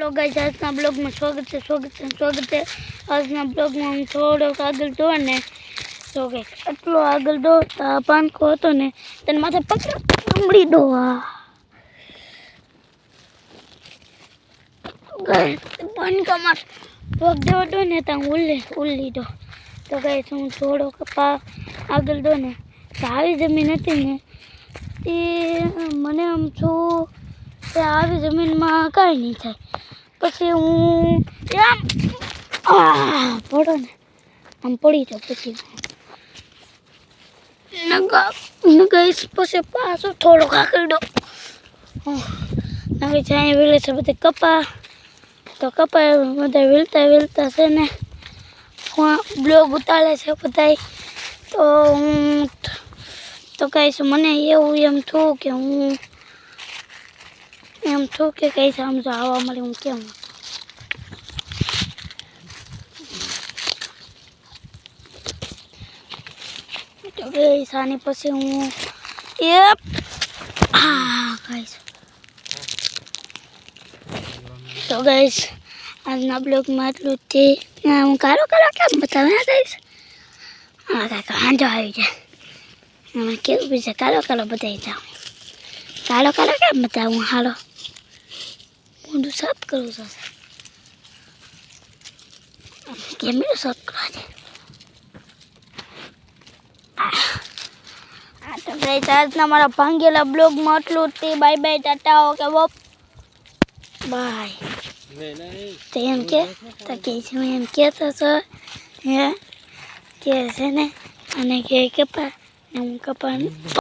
तो गाइस आज ना ब्लॉग में स्वागत है। आज ना ब्लॉग में हम थोड़ो आगल दो ने तो गाइस आटलो आगल दो पान को तो ने तन माथे पकड़ी दो गाइस पान का मार पग दो दो ने ता उल्ली दो तो गाइस हम थोड़ो कपा आगल दो ने सारी जमीन હતી ને એ મને આમ છો તે આવી જમીનમાં કાંઈ નહીં થાય પછી હું આમ પડો ને આમ પડી જાઉં પછી નગાઈશ પછી પાછું થોડુંક આગળ દો નવી જાય વેલે છે બધે કપા તો કપા બધા વેલતા છે ને બ્લોગ ઉતારે છે બધાય તો હું તો કહીશ મને એવું એમ થયું કે હું એમ થયું કે કહીશ આમ જો આવવા મળે હું કેમ તો કહીશ આની પછી હું કહીશ તો કહીશ આજના બ્લોગમાં આટલું જ છે હું કારો કેમ બતાવે કહીશ હા કાંઈક વાંધો આવી જાય કેવું બીજે કાલો બતાવી જાઉં કાલો કેમ બતાવું હાલો મોઢું સાફ કરવું છે કેમેરો સાફ કરવા છે તો ગાઈસ આજના મારા ભાંગેલા બ્લોગમાં આટલું જ. Bye bye Tata okay bye તો એમ કે તો કે છે એમ કહેતો છો હે કે છે ને અને કે કપા ને હું કપાનું